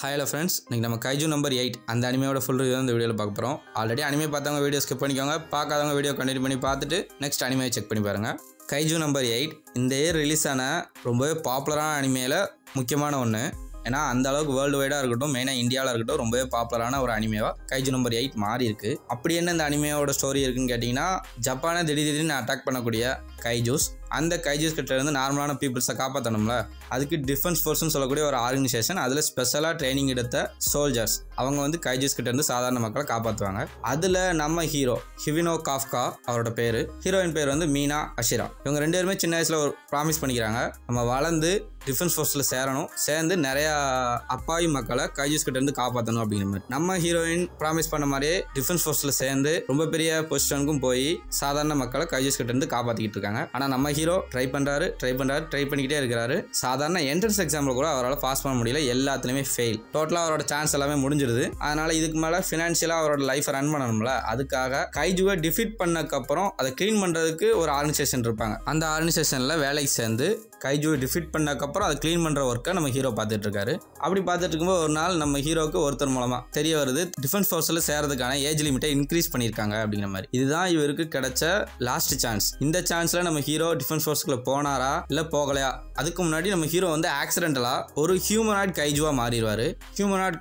Hi hello friends, இன்னைக்கு நம்ம kaiju number 8 அந்த அனிமேயோட ஃபுல் ரிவ்யூ இந்த வீடியோல பார்க்க போறோம். ஆல்ரெடி அனிமே பார்த்தவங்க வீடியோ ஸ்கிப் பண்ணிக்கோங்க. பார்க்காதவங்க வீடியோ கண்டினியூ பண்ணி பார்த்துட்டு நெக்ஸ்ட் அனிமே செக் பண்ணி பாருங்க. கைஜு நம்பர் 8 இந்த இயர் ரிலீஸ் ஆன ரொம்பவே பாப்புலரான அனிமேல முக்கியமான ஒன்று. ஏன்னா அந்த அளவுக்கு வேர்ல்டு வைடாக இருக்கட்டும், மெயினாக இந்தியாவில் இருக்கட்டும் ரொம்பவே பாப்புலரான ஒரு அனிமேவா கைஜு நம்பர் 8 மாறி இருக்கு. அப்படி என்ன இந்த அனிமேயோட ஸ்டோரி இருக்குன்னு கேட்டிங்கன்னா, ஜப்பானை திடீர்னு அட்டாக் பண்ணக்கூடிய கைஜூஸ், அந்த கைஜூஸ் கிட்ட இருந்து நார்மலான பீப்புள்ஸை காப்பாற்றணும்ல, அதுக்கு டிஃபென்ஸ் ஃபோர்ஸ்னு சொல்லக்கூடிய ஒரு ஆர்கனைசேஷன், அதில் ஸ்பெஷலாக ட்ரைனிங் எடுத்த சோல்ஜர்ஸ் அவங்க வந்து கைஜூஸ் கிட்ட இருந்து சாதாரண மக்களை காப்பாற்றுவாங்க. அதில் நம்ம ஹீரோ ஹிவினோ காஃப்கா அவரோட பேர், ஹீரோயின் பேர் வந்து மீனா அஷிரா. இவங்க ரெண்டு பேருமே சின்ன வயசில் ஒரு ப்ராமிஸ் பண்ணிக்கிறாங்க, நம்ம வளர்ந்து டிஃபென்ஸ் ஃபோர்ஸில் சேரணும், சேர்ந்து நிறையா அப்பாவி மக்களை கைஜூஸ் கிட்ட இருந்து காப்பாற்றணும் அப்படிங்கிற மாதிரி. நம்ம ஹீரோயின் ப்ராமிஸ் பண்ண மாதிரியே டிஃபென்ஸ் ஃபோர்ஸில் சேர்ந்து ரொம்ப பெரிய பொசிஷனுக்கும் போய் சாதாரண மக்களை கைஜூஸ் கிட்ட இருந்து காப்பாற்றிக்கிட்டு இருக்காங்க. ஆனால் நம்ம ஹீரோ ட்ரை பண்ணிக்கிட்டே இருக்கிறாரு. சாதாரண என்ட்ரன்ஸ் எக்ஸாம்பிள் கூட அவரால் பாஸ் பண்ண முடியல, எல்லாத்துலேயுமே ஃபெயில். டோட்டலாக அவரோட சான்ஸ் எல்லாமே முடிஞ்சிருது. அதனால இதுக்கு மேலே ஃபினான்ஷியலாக அவரோட லைஃப்பை ரன் பண்ணணும்ல, அதுக்காக கைஜுவை டிஃபீட் பண்ணக்கப்புறம் அதை க்ளீன் பண்ணுறதுக்கு ஒரு ஆர்கனைசேஷன் இருப்பாங்க. அந்த ஆர்கனைசேஷனில் வேலைக்கு சேர்ந்து கைஜுவை டிஃபீட் பண்ணக்கப்புறம் அதை க்ளீன் பண்ணுற ஒர்க்கை நம்ம ஹீரோ பார்த்துட்டு இருக்காரு. அப்படி பார்த்துட்டு இருக்கும்போது ஒரு நாள் நம்ம ஹீரோவுக்கு ஒருத்தர் மூலமாக தெரிய வருது, டிஃபென்ஸ் ஃபோர்ஸில் சேர்றதுக்கான ஏஜ் லிமிட்டை இன்க்ரீஸ் பண்ணியிருக்காங்க அப்படிங்கிற மாதிரி. இதுதான் இவருக்கு கிடைச்ச லாஸ்ட் சான்ஸ். இந்த சான்ஸில் நம்ம ஹீரோ டிஃபென்ஸ் ஃபோர்ஸ்க்குள்ள போனாரா இல்லை போகலையா? அதுக்கு முன்னாடி நம்ம ஹீரோ வந்து ஆக்சிடென்டலாக ஒரு ஹியூமனாய்ட் கைஜுவாக மாறிடுவார். ஹியூமனாய்ட்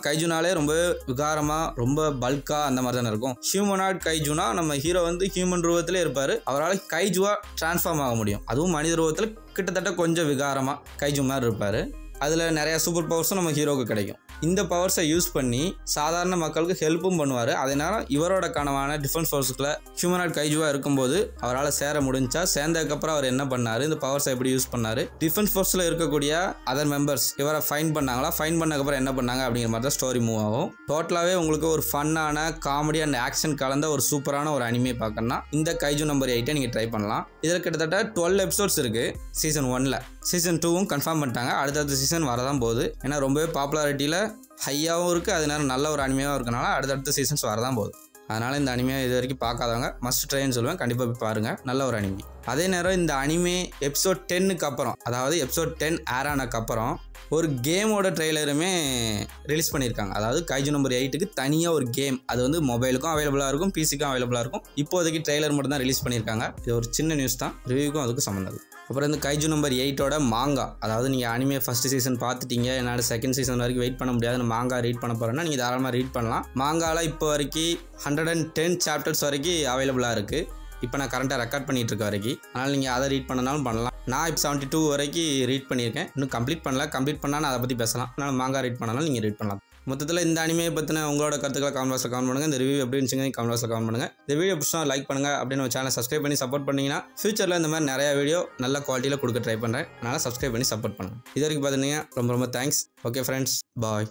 கைஜுனாலே ரொம்ப விகாரமாக ரொம்ப பல்கா அந்த மாதிரி தானே இருக்கும். ஹியூமனாய்ட் கைஜுனா நம்ம ஹீரோ வந்து ஹியூமன் ரூபத்திலே இருப்பார், அவரால் கைஜுவா டிரான்ஸ்ஃபார்ம் ஆக முடியும். அதுவும் மனித ரூபத்தில் கிட்டத்தட்ட கொஞ்சம் விகாரமாக கைஜு மாதிரி இருப்பார். அதில் நிறையா சூப்பர் பவர்ஸும் நம்ம ஹீரோவுக்கு கிடைக்கும். இந்த பவர்ஸை யூஸ் பண்ணி சாதாரண மக்களுக்கு ஹெல்ப்பும் பண்ணுவார். அதனால இவரோட கனவான டிஃபென்ஸ் ஃபோர்ஸுக்குள்ள ஹியூமனாய்ட் கைஜுவாக இருக்கும்போது அவரால் சேர முடிஞ்சா, சேர்ந்ததுக்கப்புறம் அவர் என்ன பண்ணார், இந்த பவர்ஸை எப்படி யூஸ் பண்ணார், டிஃபென்ஸ் ஃபோர்ஸில் இருக்கக்கூடிய அதர் மெம்பர்ஸ் இவரை ஃபைன் பண்ணாங்களா, ஃபைன் பண்ணக்கப்புறம் என்ன பண்ணாங்க அப்படிங்கிற மாதிரி தான் ஸ்டோரி மூவ் ஆகும். டோட்டலாகவே உங்களுக்கு ஒரு ஃபன்னான காமெடி அண்ட் ஆக்ஷன் கலந்த ஒரு சூப்பரான ஒரு அனிமே பார்க்கணும்னா இந்த கைஜு நம்பர் 8 நீங்கள் ட்ரை பண்ணலாம். இதில் கிட்டத்தட்ட 12 எபிசோட்ஸ் இருக்குது சீசன் 1ல். சீசன் 2வும் கன்ஃபார்ம் பண்ணிட்டாங்க, அடுத்தடுத்த சீசன் வரதான் போகுது. ஏன்னா ரொம்பவே பாப்புலாரிட்டியில் ஹையாகவும் இருக்குது, அதனால நல்ல ஒரு அனிமையாக இருக்கனால அடுத்தடுத்த சீசன்ஸ் வரதான் போகுது. அதனால் இந்த அனிமையை இது வரைக்கும் பார்க்காதவங்க மஸ்ட் ட்ரைன்னு சொல்லுவேன், கண்டிப்பாக போய் பாருங்கள், நல்ல ஒரு அனிமே. அதே நேரம் இந்த அனிமே எபிசோட் 10க்கு அப்புறம், அதாவது எபிசோட் 10 ஏர் ஆனக்கப்புறம் ஒரு கேமோட ட்ரெய்லருமே ரிலீஸ் பண்ணியிருக்காங்க. அதாவது கைஜு நம்பர் 8க்கு தனியாக ஒரு கேம், அது வந்து மொபைலுக்கும் அவைலபிளாக இருக்கும், பிசிக்கும் அவைலபிளாக இருக்கும். இப்போதைக்கு ட்ரெய்லர் மட்டும் தான் ரிலீஸ் பண்ணியிருக்காங்க. இது ஒரு சின்ன நியூஸ் தான், ரிவ்யூக்கும் அதுக்கும் சம்மந்தம். அப்புறம் இந்த கைஜு நம்பர் 8ஓட மாங்கா, அதாவது நீங்கள் அனிமே ஃபஸ்ட் சீசன் பார்த்துட்டீங்க, என்னால் செகண்ட் சீசன் வரைக்கும் வெயிட் பண்ண முடியாது, மாங்கா ரீட் பண்ண போகிறேன்னா நீங்கள் தாராளமாக ரீட் பண்ணலாம். மாங்காவில் இப்போ வரைக்கும் 110 சாப்டர்ஸ் வரைக்கும் அவைலபிளாக இருக்குது. இப்போ நான் கரண்ட்டாக ரெக்கார்ட் பண்ணிகிட்டு இருக்க வரைக்கும், அதனால் நீங்கள் அதை ரீட் பண்ணனாலும் பண்ணலாம். நான் இப்போ 72 வரைக்கும் ரீட் பண்ணியிருக்கேன், இன்னும் கம்ப்ளீட் பண்ணால் நான் அதை பற்றி பேசலாம். அதனால் மாங்கா ரீட் பண்ணாலும் நீங்கள் ரீட் பண்ணலாம். மொத்தத்தில் இந்த அனிமையை பற்றின உங்களோட கருத்துக்களை கமெண்ட் பாக்ஸில் கமெண்ட் பண்ணுங்கள். இந்த ரிவ்யூ எப்படி இருந்துச்சுங்க கமெண்ட் பாக்ஸில் கமெண்ட் பண்ணுங்கள். இந்த வீடியோ பிடிச்சா லைக் பண்ணுங்கள். அப்படின்னு நம்ம சேனலை சப்ஸ்கிரைப் பண்ணி சப்போர்ட் பண்ணிங்கன்னா ஃபியூச்சரில் இந்த மாதிரி நிறையா வீடியோ நல்ல குவாலிட்டியில் கொடுக்க ட்ரை பண்ணுறேன். அதனால் சப்ஸ்கிரைப் பண்ணி சப்போர்ட் பண்ணுங்கள். இது வரைக்கும் பார்த்துட்டீங்க, ரொம்ப ரொம்ப தேங்க்ஸ். ஓகே ஃப்ரெண்ட்ஸ், பாய்.